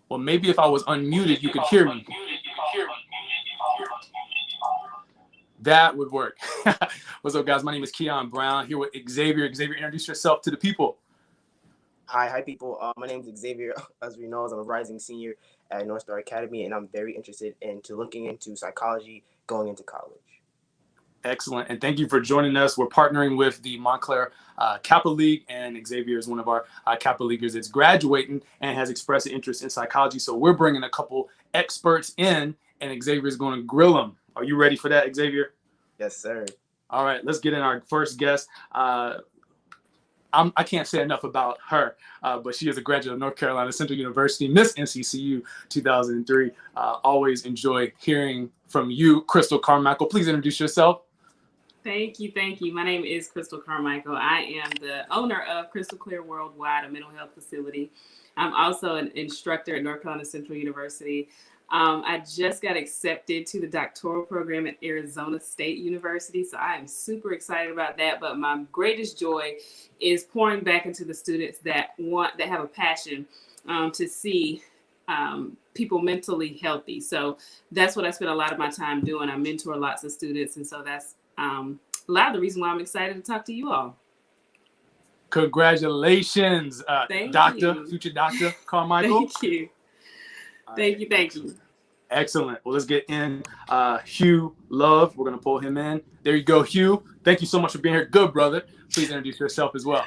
Well, maybe if I was unmuted, you could hear me. That would work. What's up, guys? My name is Keon Brown here with Xavier. Xavier, introduce yourself to the people. Hi, people. My name is Xavier. As we know, I'm a rising senior at North Star Academy, and I'm very interested into looking into psychology going into college. Excellent. And thank you for joining us. We're partnering with the Montclair Kappa League, and Xavier is one of our Kappa Leaguers that's graduating and has expressed an interest in psychology. So we're bringing a couple experts in, and Xavier is going to grill them. Are you ready for that, Xavier? Yes, sir. All right, let's get in our first guest. I can't say enough about her, but she is a graduate of North Carolina Central University, Miss NCCU 2003. Always enjoy hearing from you, Crystal Carmichael. Please introduce yourself. Thank you. My name is Crystal Carmichael. I am the owner of Crystal Clear Worldwide, a mental health facility. I'm also an instructor at North Carolina Central University. I just got accepted to the doctoral program at Arizona State University, so I am super excited about that. But my greatest joy is pouring back into the students that have a passion to see people mentally healthy. So that's what I spend a lot of my time doing. I mentor lots of students, and so that's a lot of the reason why I'm excited to talk to you all. Congratulations, future Dr. Carmichael. Thank you. Thank you. Excellent. Well, let's get in Hugh Love. We're going to pull him in. There you go, Hugh. Thank you so much for being here. Good, brother. Please introduce yourself as well.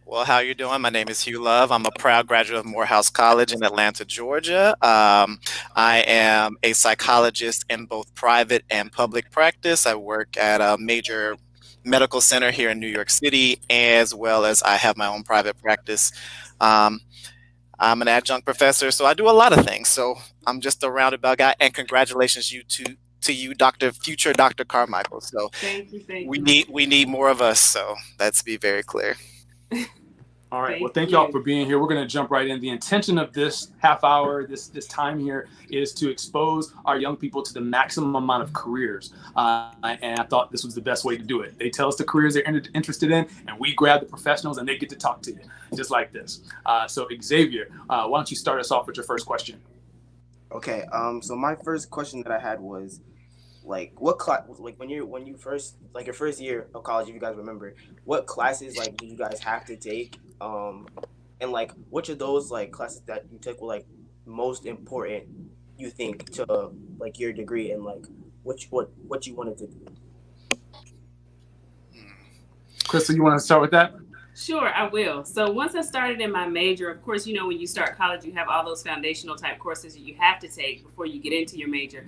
Well, how you doing? My name is Hugh Love. I'm a proud graduate of Morehouse College in Atlanta, Georgia. I am a psychologist in both private and public practice. I work at a major medical center here in New York City, as well as I have my own private practice. I'm an adjunct professor, so I do a lot of things. So I'm just a roundabout guy. And congratulations to you, future Dr. Carmichael. So thank you. We need more of us. So let's be very clear. All right. Well, thank y'all for being here. We're going to jump right in. The intention of this half hour, this time here, is to expose our young people to the maximum amount of careers. And I thought this was the best way to do it. They tell us the careers they're interested in, and we grab the professionals, and they get to talk to you, just like this. So, Xavier, why don't you start us off with your first question? Okay. So my first question that I had was, like, what class, like when you first, like your first year of college, if you guys remember, what classes like do you guys have to take? And like which of those like classes that you took were like most important, you think, to like your degree, and like what you wanted to do? Crystal, you want to start with that? Sure, I will. So once I started in my major, of course, you know, when you start college, you have all those foundational type courses that you have to take before you get into your major.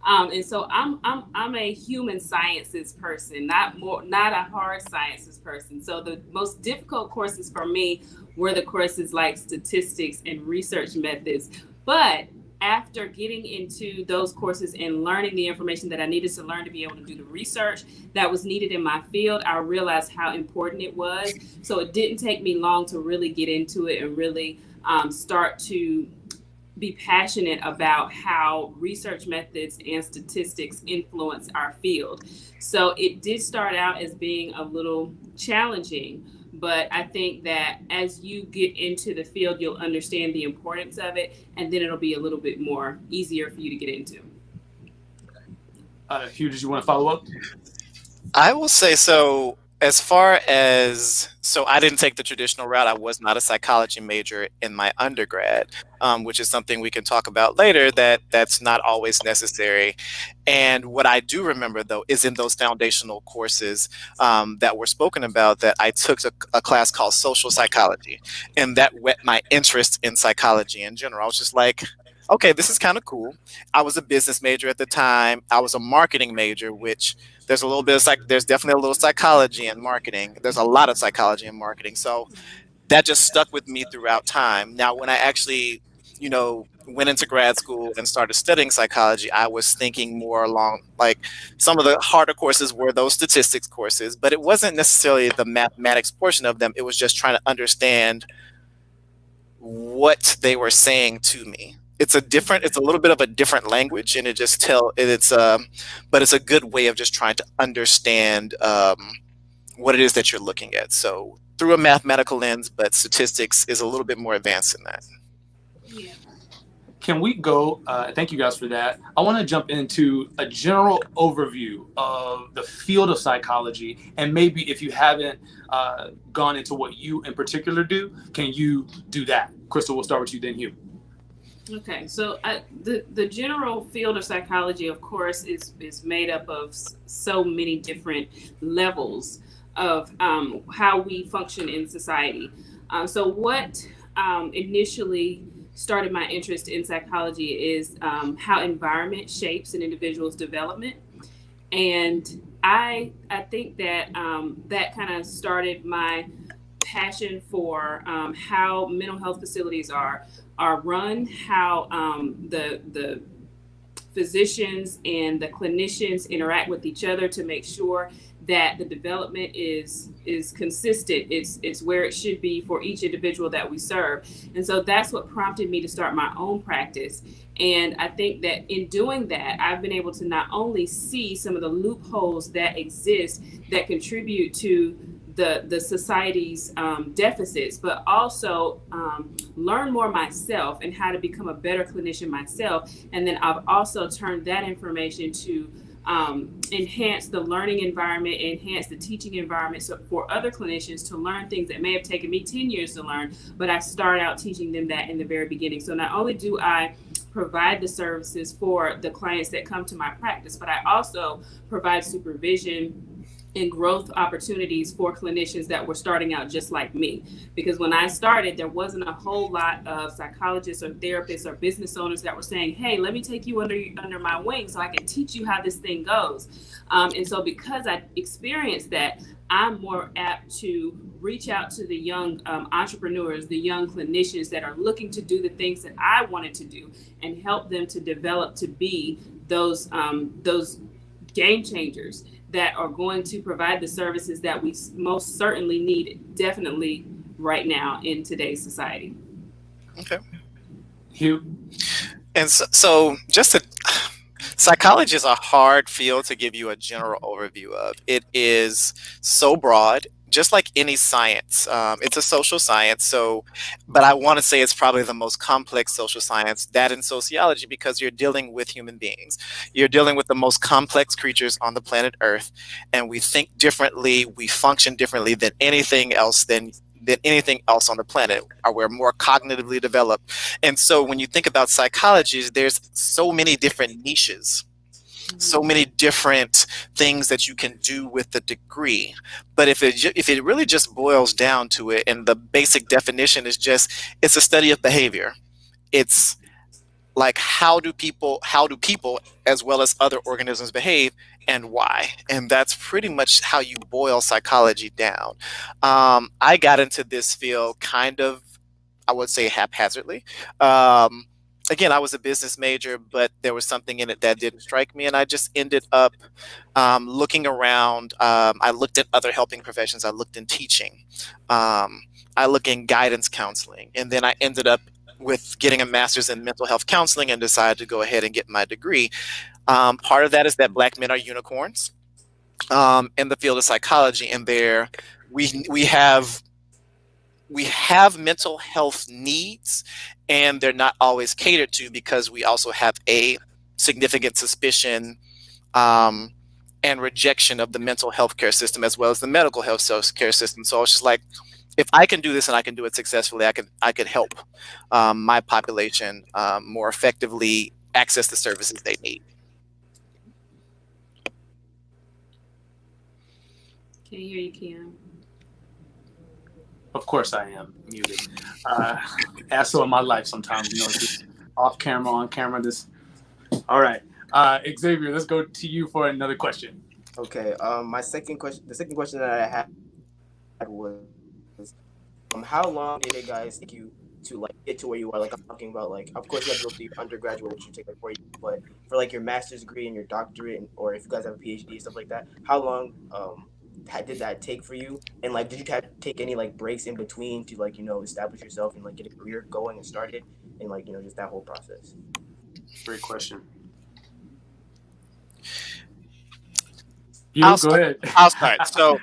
And so I'm a human sciences person, not a hard sciences person. So the most difficult courses for me were the courses like statistics and research methods. But after getting into those courses and learning the information that I needed to learn to be able to do the research that was needed in my field, I realized how important it was. So it didn't take me long to really get into it and really start to be passionate about how research methods and statistics influence our field. So it did start out as being a little challenging, but I think that as you get into the field, you'll understand the importance of it, and then it'll be a little bit more easier for you to get into. Hugh, did you want to follow up? I will say so. As far as, so I didn't take the traditional route. I was not a psychology major in my undergrad, which is something we can talk about later, that's not always necessary. And what I do remember, though, is in those foundational courses that were spoken about, that I took a class called social psychology, and that whet my interest in psychology in general. I was just like, okay, this is kind of cool. I was a business major at the time. I was a marketing major, which there's a little bit of there's definitely a little psychology in marketing. There's a lot of psychology in marketing. So that just stuck with me throughout time. Now, when I actually, went into grad school and started studying psychology, I was thinking more along, like, some of the harder courses were those statistics courses, but it wasn't necessarily the mathematics portion of them. It was just trying to understand what they were saying to me. It's a little bit of a different language, and but it's a good way of just trying to understand what it is that you're looking at. So through a mathematical lens, but statistics is a little bit more advanced than that. Yeah. can we go? Thank you guys for that. I want to jump into a general overview of the field of psychology, and maybe if you haven't gone into what you in particular do, can you do that? Crystal, we'll start with you, then Hugh. Okay, so the general field of psychology, of course, is made up of so many different levels of how we function in society. So what initially started my interest in psychology is how environment shapes an individual's development, and I think that that kind of started my passion for how mental health facilities are run, how the physicians and the clinicians interact with each other to make sure that the development is consistent. It's where it should be for each individual that we serve. And so that's what prompted me to start my own practice. And I think that in doing that, I've been able to not only see some of the loopholes that exist that contribute to the society's deficits, but also learn more myself and how to become a better clinician myself. And then I've also turned that information to enhance the learning environment, enhance the teaching environment, so for other clinicians to learn things that may have taken me 10 years to learn, but I started out teaching them that in the very beginning. So not only do I provide the services for the clients that come to my practice, but I also provide supervision and growth opportunities for clinicians that were starting out just like me. Because when I started, there wasn't a whole lot of psychologists or therapists or business owners that were saying, hey, let me take you under my wing so I can teach you how this thing goes. And so because I experienced that, I'm more apt to reach out to the young entrepreneurs, the young clinicians that are looking to do the things that I wanted to do and help them to develop to be those game changers that are going to provide the services that we most certainly need, definitely right now in today's society. Okay. Hugh? And so just to, psychology is a hard field to give you a general overview of. It is so broad, just like any science. It's a social science, but I want to say it's probably the most complex social science, that in sociology, because you're dealing with human beings. You're dealing with the most complex creatures on the planet Earth, and we think differently, we function differently than anything else on the planet. We're more cognitively developed. And so when you think about psychology, there's so many different niches, so many different things that you can do with the degree. But if it really just boils down to it, and the basic definition is just, it's a study of behavior. It's like, how do people as well as other organisms behave, and why? And that's pretty much how you boil psychology down. I got into this field kind of, I would say, haphazardly. Again, I was a business major, but there was something in it that didn't strike me, and I just ended up looking around. I looked at other helping professions. I looked in teaching. I looked in guidance counseling, and then I ended up with getting a master's in mental health counseling and decided to go ahead and get my degree. Part of that is that Black men are unicorns in the field of psychology, and we have mental health needs, and they're not always catered to because we also have a significant suspicion and rejection of the mental health care system as well as the medical health care system. So it's just like, if I can do this and I can do it successfully, I could help my population more effectively access the services they need. Can't hear you, Kim. Of course I am muted. As so in my life sometimes, just off camera, on camera. All right. Xavier, let's go to you for another question. Okay. The second question that I had was, how long did it guys take you to like get to where you are? Like, I'm talking about, like, of course you have to go through your undergraduate, which should take like 4 years, but for like your master's degree and your doctorate, or if you guys have a PhD, stuff like that, how long did that take for you? And like, did you have to take any like breaks in between to like, establish yourself and like get a career going and started, and like, just that whole process? Great question. You go ahead. I'll start. So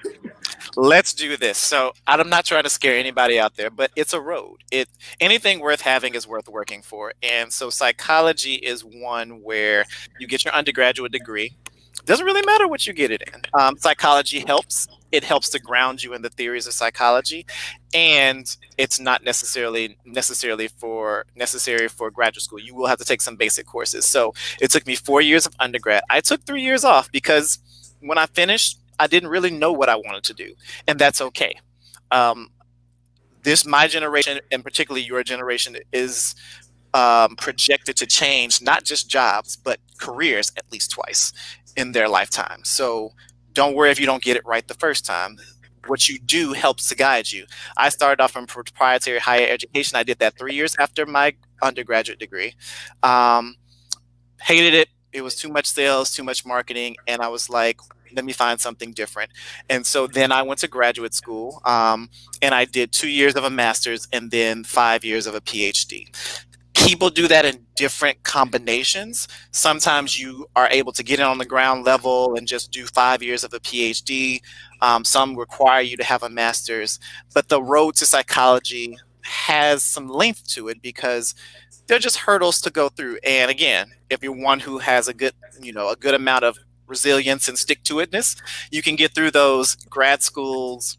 Let's do this. So I'm not trying to scare anybody out there, but it's a road. Anything worth having is worth working for. And so psychology is one where you get your undergraduate degree. Doesn't really matter what you get it in. Psychology helps. It helps to ground you in the theories of psychology, and it's not necessarily necessary for graduate school. You will have to take some basic courses. So it took me 4 years of undergrad. I took 3 years off because when I finished, I didn't really know what I wanted to do, and that's okay. My generation, and particularly your generation, is projected to change not just jobs but careers at least twice in their lifetime. So don't worry if you don't get it right the first time. What you do helps to guide you. I started off in proprietary higher education. I did that 3 years after my undergraduate degree. Hated it. It was too much sales, too much marketing, and I was like, let me find something different. And so then I went to graduate school, and I did 2 years of a master's and then 5 years of a PhD. People do that in different combinations. Sometimes you are able to get in on the ground level and just do 5 years of a PhD. Some require you to have a master's, but the road to psychology has some length to it because they're just hurdles to go through. And again, if you're one who has a good amount of resilience and stick-to-itness, you can get through those grad schools,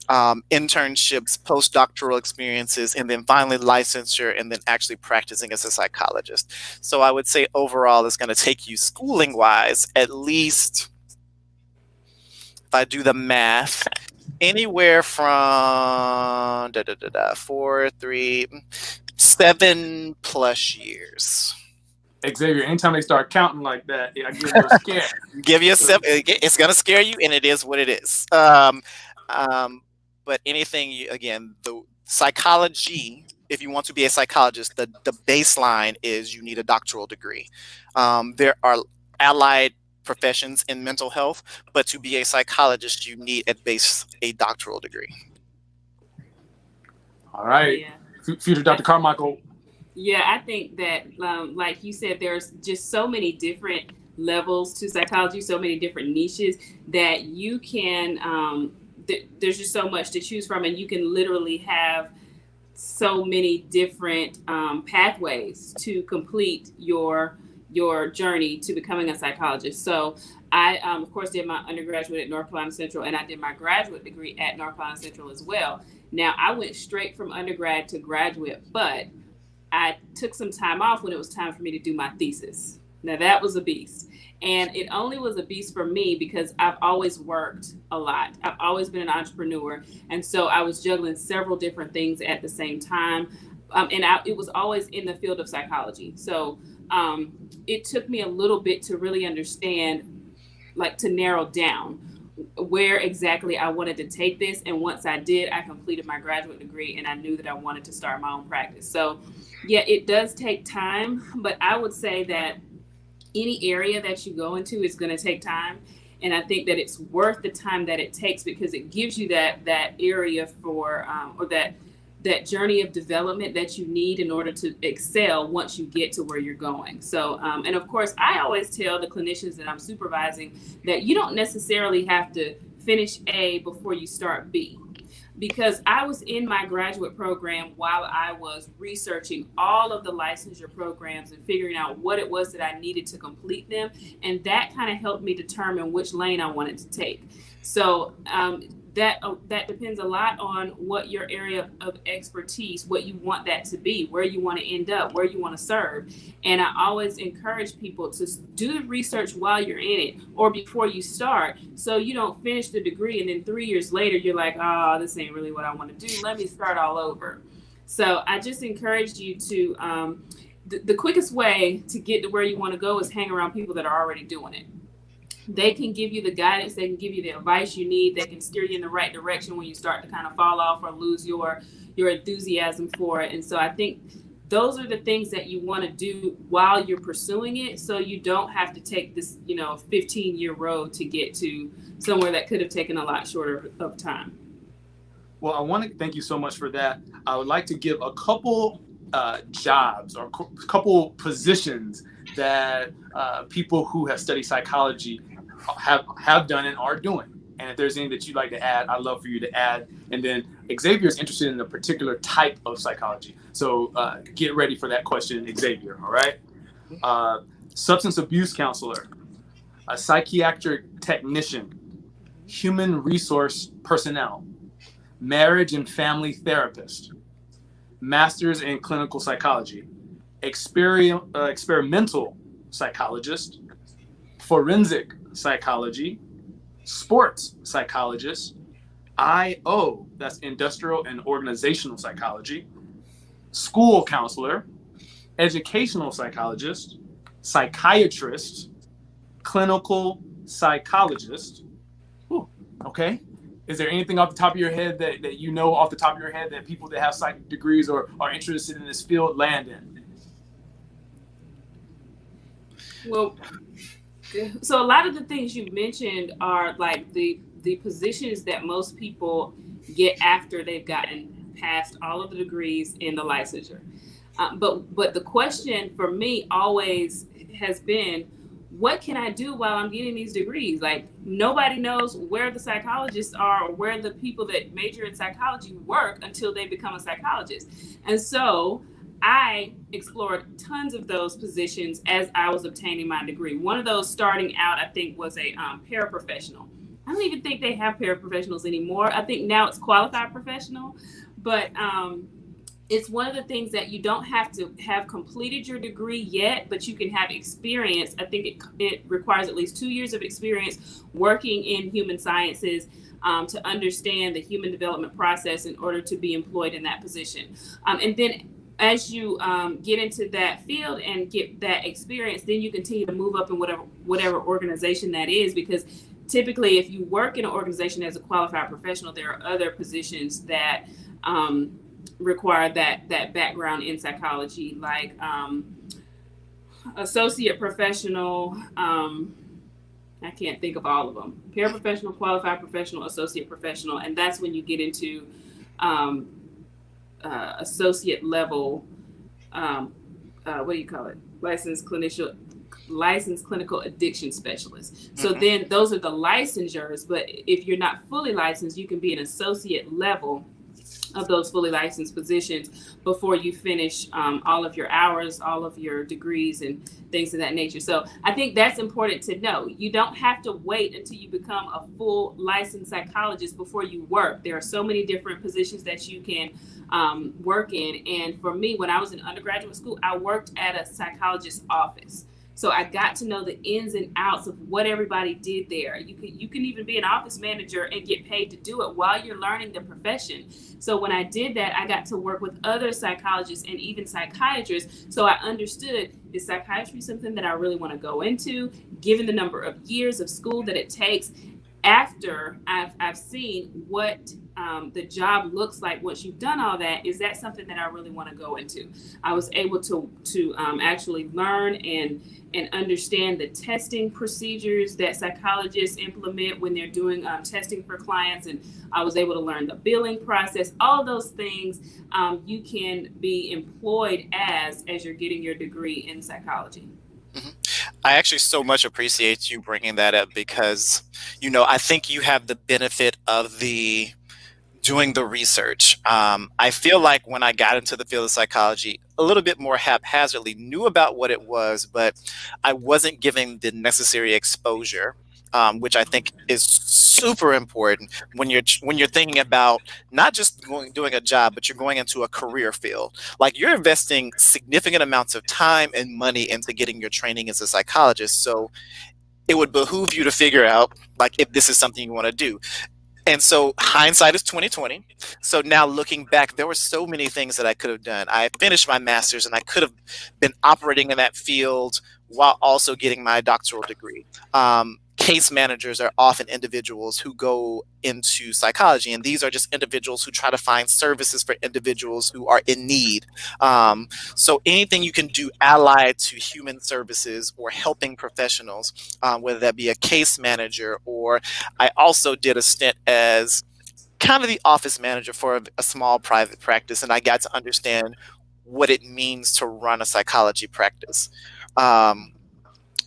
internships, postdoctoral experiences, and then finally licensure, and then actually practicing as a psychologist. So I would say overall it's going to take you schooling wise at least, if I do the math, anywhere from 7+ years. Xavier, anytime they start counting like that, I get a little scared. Give you it's going to scare you, and it is what it is. But anything, the psychology, if you want to be a psychologist, the baseline is you need a doctoral degree. There are allied professions in mental health, but to be a psychologist, you need at base a doctoral degree. All right. Yeah. Future Dr. Carmichael. Yeah, I think that, like you said, there's just so many different levels to psychology, so many different niches that you can, there's just so much to choose from, and you can literally have so many different pathways to complete your journey to becoming a psychologist. So I, of course, did my undergraduate at North Carolina Central, and I did my graduate degree at North Carolina Central as well. Now, I went straight from undergrad to graduate, but I took some time off when it was time for me to do my thesis. Now, that was a beast. And it only was a beast for me because I've always worked a lot. I've always been an entrepreneur. And so I was juggling several different things at the same time. It was always in the field of psychology. So it took me a little bit to really understand, like to narrow down where exactly I wanted to take this. And once I did, I completed my graduate degree and I knew that I wanted to start my own practice. So yeah, it does take time, but I would say that any area that you go into is going to take time. And I think that it's worth the time that it takes because it gives you that area for, or that journey of development that you need in order to excel once you get to where you're going. So, and of course, I always tell the clinicians that I'm supervising that you don't necessarily have to finish A before you start B. Because I was in my graduate program while I was researching all of the licensure programs and figuring out what it was that I needed to complete them. And that kind of helped me determine which lane I wanted to take. So that depends a lot on what your area of expertise, what you want that to be, where you want to end up, where you want to serve. And I always encourage people to do the research while you're in it or before you start, so you don't finish the degree and then 3 years later you're like, oh, this ain't really what I want to do. Let me start all over. So I just encourage you to, the quickest way to get to where you want to go is hang around people that are already doing it. They can give you the guidance, they can give you the advice you need, they can steer you in the right direction when you start to kind of fall off or lose your enthusiasm for it. And so I think those are the things that you want to do while you're pursuing it, so you don't have to take this 15-year road to get to somewhere that could have taken a lot shorter of time. Well, I want to thank you so much for that. I would like to give a couple jobs or a couple positions that people who have studied psychology have done and are doing. And if there's anything that you'd like to add, I'd love for you to add. And then Xavier is interested in a particular type of psychology. So get ready for that question, Xavier, all right? Substance abuse counselor, a psychiatric technician, human resource personnel, marriage and family therapist, master's in clinical psychology, experimental psychologist, forensic psychology, sports psychologist, IO, that's industrial and organizational psychology, school counselor, educational psychologist, psychiatrist, clinical psychologist. Ooh, okay. Is there anything off the top of your head that you know off the top of your head that people that have psych degrees or are interested in this field land in? Well, so a lot of the things you mentioned are like the positions that most people get after they've gotten past all of the degrees in the licensure. But the question for me always has been, what can I do while I'm getting these degrees? Like, nobody knows where the psychologists are or where the people that major in psychology work until they become a psychologist. And so I explored tons of those positions as I was obtaining my degree. One of those starting out, I think, was a paraprofessional. I don't even think they have paraprofessionals anymore. I think now it's qualified professional, but it's one of the things that you don't have to have completed your degree yet, but you can have experience. I think it requires at least 2 years of experience working in human sciences to understand the human development process in order to be employed in that position. And then as you get into that field and get that experience, then you continue to move up in whatever organization that is, because typically if you work in an organization as a qualified professional, there are other positions that require that background in psychology, like associate professional. I can't think of all of them. Paraprofessional, qualified professional, associate professional, and that's when you get into associate level. What do you call it? Licensed clinical addiction specialist. So then those are the licensures, but if you're not fully licensed, you can be an associate level of those fully licensed positions before you finish all of your hours, all of your degrees and things of that nature. So I think that's important to know. You don't have to wait until you become a full licensed psychologist before you work. There are so many different positions that you can work in. And for me, when I was in undergraduate school, I worked at a psychologist's office. So I got to know the ins and outs of what everybody did there. You can even be an office manager and get paid to do it while you're learning the profession. So when I did that, I got to work with other psychologists and even psychiatrists. So I understood, is psychiatry something that I really want to go into, given the number of years of school that it takes? After I've seen what the job looks like once you've done all that, is that something that I really want to go into? I was able to actually learn and understand the testing procedures that psychologists implement when they're doing testing for clients, and I was able to learn the billing process. All of those things you can be employed as you're getting your degree in psychology. I actually so much appreciate you bringing that up because, I think you have the benefit of doing the research. I feel like when I got into the field of psychology, a little bit more haphazardly, knew about what it was, but I wasn't given the necessary exposure, which I think is super important when you're thinking about not just doing a job, but you're going into a career field. Like, you're investing significant amounts of time and money into getting your training as a psychologist. So it would behoove you to figure out, like, if this is something you want to do. And so hindsight is 2020. So now looking back, there were so many things that I could have done. I finished my master's and I could have been operating in that field while also getting my doctoral degree. Case managers are often individuals who go into psychology, and these are just individuals who try to find services for individuals who are in need. So anything you can do allied to human services or helping professionals, whether that be a case manager, or I also did a stint as kind of the office manager for a small private practice, and I got to understand what it means to run a psychology practice.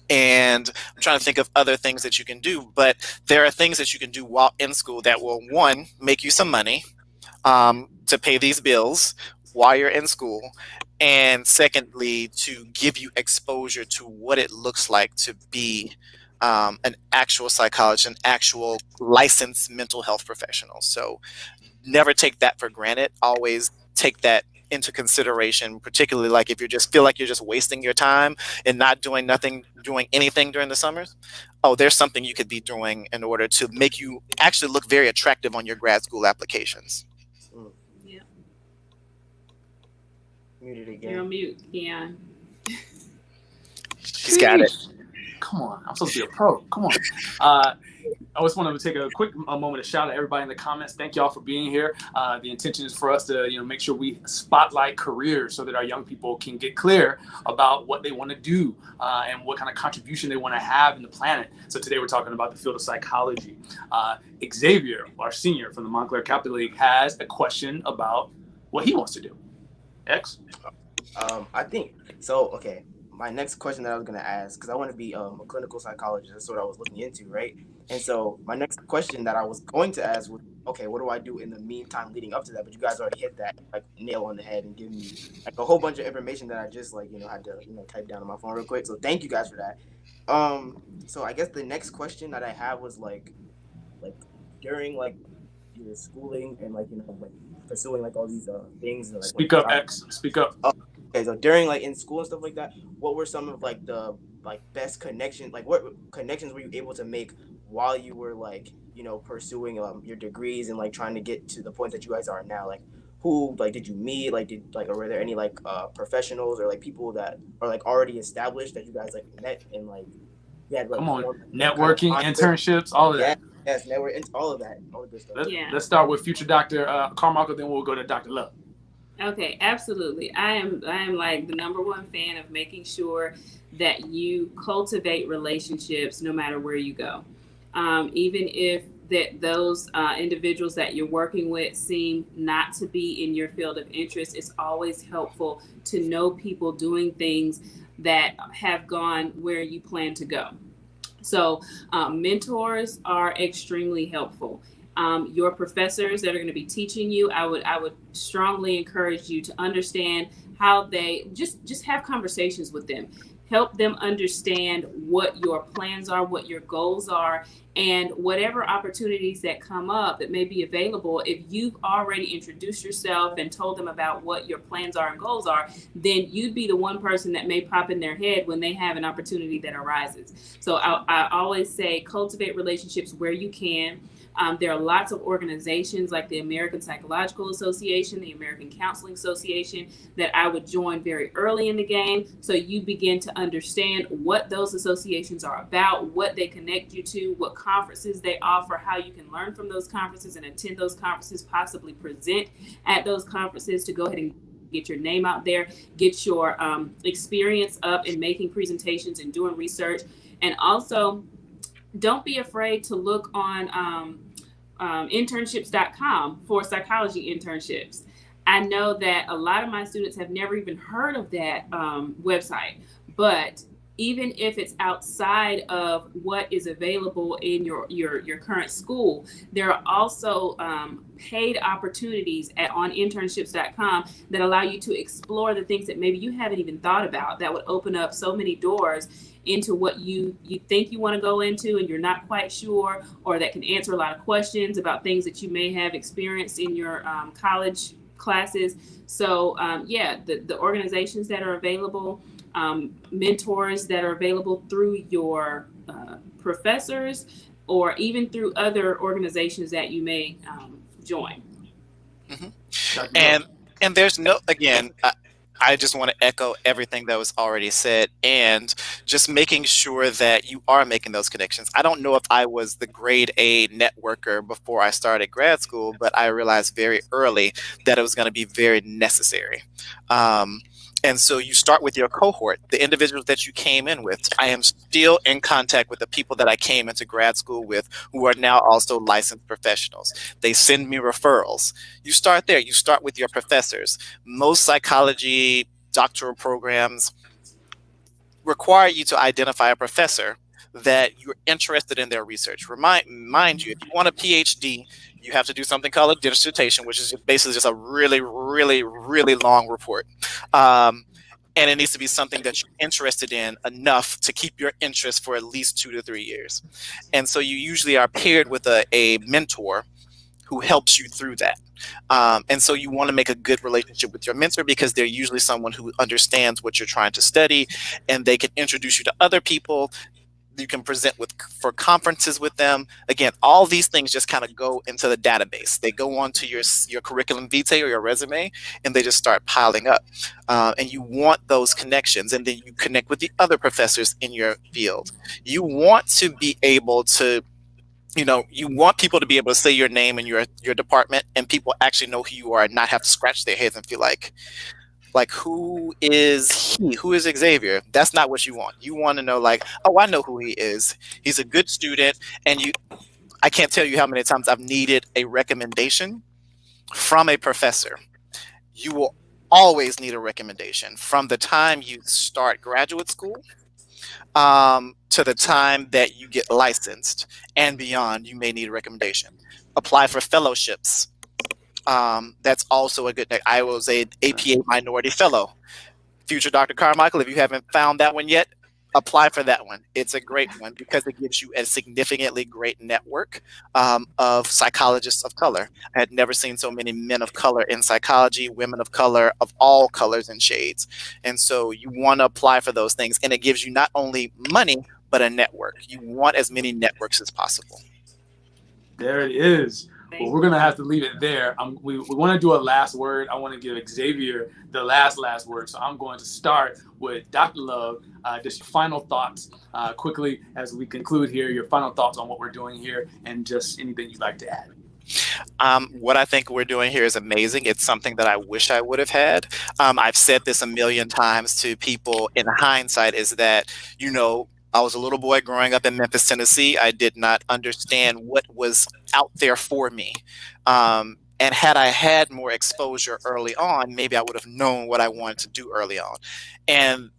And I'm trying to think of other things that you can do, but there are things that you can do while in school that will, one, make you some money to pay these bills while you're in school, and secondly, to give you exposure to what it looks like to be an actual psychologist, an actual licensed mental health professional. So never take that for granted. Always take that into consideration, particularly like if you just feel like you're just wasting your time and not doing anything during the summers. Oh, there's something you could be doing in order to make you actually look very attractive on your grad school applications. Yeah. Muted again. You're on mute, yeah. She's got it. Come on, I'm supposed to be a pro. Come on. I just wanted to take a moment to shout out everybody in the comments. Thank y'all for being here. The intention is for us to, make sure we spotlight careers so that our young people can get clear about what they want to do and what kind of contribution they want to have in the planet. So today we're talking about the field of psychology. Xavier, our senior from the Montclair Kappa League, has a question about what he wants to do. X? I think so. Okay. My next question that I was going to ask, because I want to be a clinical psychologist. That's what I was looking into, right? And so my next question that I was going to ask was, okay, what do I do in the meantime leading up to that? But you guys already hit that like nail on the head and given me like a whole bunch of information that I just had to type down on my phone real quick. So thank you guys for that. So I guess the next question that I have was like during like your schooling and pursuing like all these things. And, Speak up, X. Speak up. Okay, so during like in school and stuff like that, what were some of like the best connections? Like what connections were you able to make while you were pursuing your degrees and like trying to get to the point that you guys are now? Like who did you meet? Or were there any professionals or like people that are like already established that you guys like met and like come on, networking, internships, all of that. Yes, network, all of that, all the good stuff. Let's start with future Dr. Carmichael, then we'll go to Dr. Love. Okay, absolutely. I am like the number one fan of making sure that you cultivate relationships no matter where you go. Even if those individuals that you're working with seem not to be in your field of interest, it's always helpful to know people doing things that have gone where you plan to go. So mentors are extremely helpful. Your professors that are going to be teaching you, I would strongly encourage you to understand how they just have conversations with them. Help them understand what your plans are, what your goals are, and whatever opportunities that come up that may be available. If you've already introduced yourself and told them about what your plans are and goals are, then you'd be the one person that may pop in their head when they have an opportunity that arises. So I always say cultivate relationships where you can. There are lots of organizations like the American Psychological Association, the American Counseling Association that I would join very early in the game, so you begin to understand what those associations are about, what they connect you to, what conferences they offer, how you can learn from those conferences and attend those conferences, possibly present at those conferences to go ahead and get your name out there, get your experience up in making presentations and doing research. And also, don't be afraid to look on internships.com for psychology internships. I know that a lot of my students have never even heard of that website, but even if it's outside of what is available in your current school, there are also paid opportunities on internships.com that allow you to explore the things that maybe you haven't even thought about that would open up so many doors into what you think you want to go into and you're not quite sure, or that can answer a lot of questions about things that you may have experienced in your college classes. So the organizations that are available, mentors that are available through your professors, or even through other organizations that you may join. Mm-hmm. And there's I just want to echo everything that was already said, and just making sure that you are making those connections. I don't know if I was the grade A networker before I started grad school, but I realized very early that it was going to be very necessary. And so you start with your cohort, the individuals that you came in with. I am still in contact with the people that I came into grad school with who are now also licensed professionals. They send me referrals. You start there. You start with your professors. Most psychology doctoral programs require you to identify a professor that you're interested in their research. Mind you, if you want a PhD, you have to do something called a dissertation, which is basically just a really, really, really long report. And it needs to be something that you're interested in enough to keep your interest for at least 2 to 3 years. And so you usually are paired with a mentor who helps you through that. And so you want to make a good relationship with your mentor because they're usually someone who understands what you're trying to study, and they can introduce you to other people. You can present for conferences with them. Again, all these things just kind of go into the database. They go onto your curriculum vitae or your resume, and they just start piling up. And you want those connections, and then you connect with the other professors in your field. You want to be able to, you want people to be able to say your name and your department, and people actually know who you are and not have to scratch their heads and feel like who is he? Who is Xavier? That's not what you want. You want to know like, oh, I know who he is. He's a good student. And I can't tell you how many times I've needed a recommendation from a professor. You will always need a recommendation from the time you start graduate school to the time that you get licensed and beyond. You may need a recommendation. Apply for fellowships. That's also a good thing. I was an APA minority fellow. Future Dr. Carmichael, if you haven't found that one yet, apply for that one. It's a great one because it gives you a significantly great network of psychologists of color. I had never seen so many men of color in psychology, women of color of all colors and shades. And so you want to apply for those things. And it gives you not only money, but a network. You want as many networks as possible. There it is. Well, we're going to have to leave it there. We want to do a last word. I want to give Xavier the last word. So I'm going to start with Dr. Love. Just final thoughts quickly as we conclude here, your final thoughts on what we're doing here and just anything you'd like to add. What I think we're doing here is amazing. It's something that I wish I would have had. I've said this a million times to people in hindsight is that, I was a little boy growing up in Memphis, Tennessee. I did not understand what was out there for me. And had I had more exposure early on, maybe I would have known what I wanted to do early on. And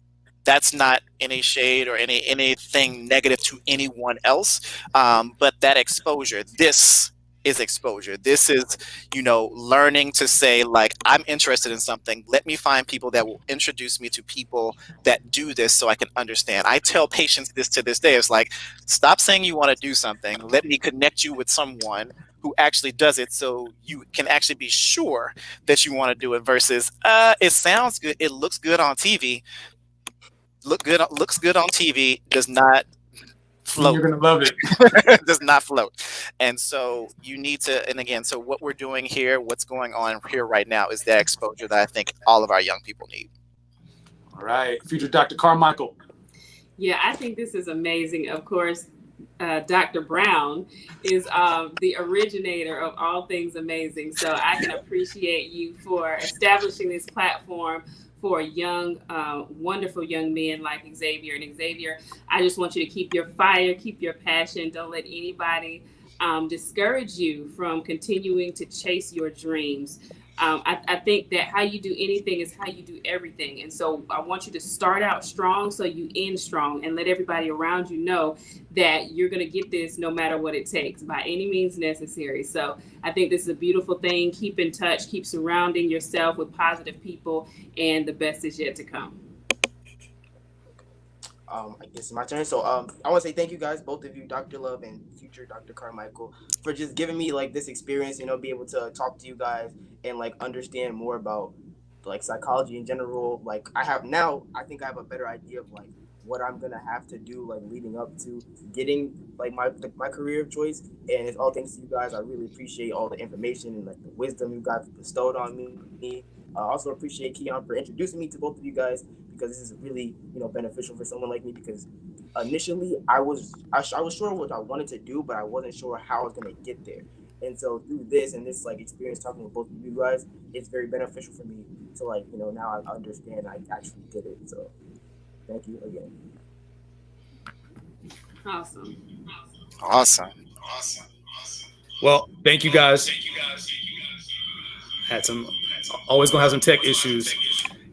that's not any shade or anything negative to anyone else. But that exposure, this is exposure. This is, learning to say, like, I'm interested in something. Let me find people that will introduce me to people that do this so I can understand. I tell patients this to this day. It's like, stop saying you want to do something. Let me connect you with someone who actually does it so you can actually be sure that you want to do it versus, it sounds good. It looks good on TV. Looks good on TV does not float. You're going to love it. Does not float. And so you need to, and again, so what we're doing here, what's going on here right now is that exposure that I think all of our young people need. All right. Future Dr. Carmichael. Yeah, I think this is amazing. Of course, Dr. Brown is the originator of all things amazing. So I can appreciate you for establishing this platform for young, wonderful young men like Xavier. And Xavier, I just want you to keep your fire, keep your passion. Don't let anybody discourage you from continuing to chase your dreams. I think that how you do anything is how you do everything. And so I want you to start out strong so you end strong, and let everybody around you know that you're going to get this no matter what it takes, by any means necessary. So I think this is a beautiful thing. Keep in touch, keep surrounding yourself with positive people, and the best is yet to come. I guess it's my turn. So I want to say thank you guys, both of you, Dr. Love and future Dr. Carmichael, for just giving me like this experience, be able to talk to you guys and like understand more about like psychology in general. Like I think I have a better idea of like what I'm gonna have to do like leading up to getting like my career of choice. And it's all thanks to you guys. I really appreciate all the information and like the wisdom you guys bestowed on me. I also appreciate Keon for introducing me to both of you guys, because this is really beneficial for someone like me, because initially I was sure what I wanted to do, but I wasn't sure how I was going to get there. And so through this and this like experience talking with both of you guys, it's very beneficial for me to like now I understand I actually did it. So thank you again. Awesome. Well, thank you guys. Always gonna have some tech issues.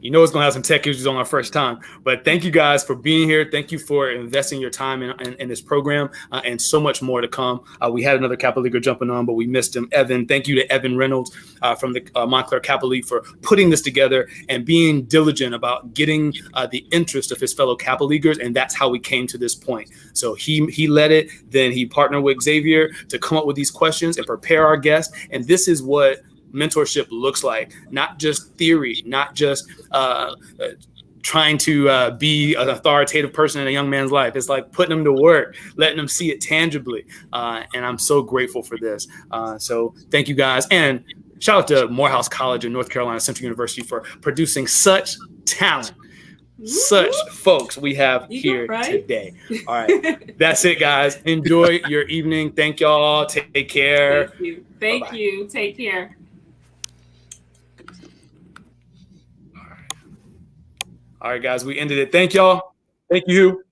You know it's going to have some tech issues on our first time. But thank you guys for being here. Thank you for investing your time in this program, and so much more to come. We had another Kappa Leaguer jumping on, but we missed him. Evan, thank you to Evan Reynolds from the Montclair Kappa League for putting this together and being diligent about getting the interest of his fellow Kappa Leaguers, and that's how we came to this point. So he led it, then he partnered with Xavier to come up with these questions and prepare our guests, and this is what mentorship looks like. Not just theory, not just trying to be an authoritative person in a young man's life. It's like putting them to work, letting them see it tangibly. And I'm so grateful for this. So thank you guys. And shout out to Morehouse College and North Carolina Central University for producing such talent, such folks we have here today. All right. That's it, guys. Enjoy your evening. Thank y'all. Take care. Thank you. Thank you. Take care. All right, guys, we ended it. Thank y'all. Thank you.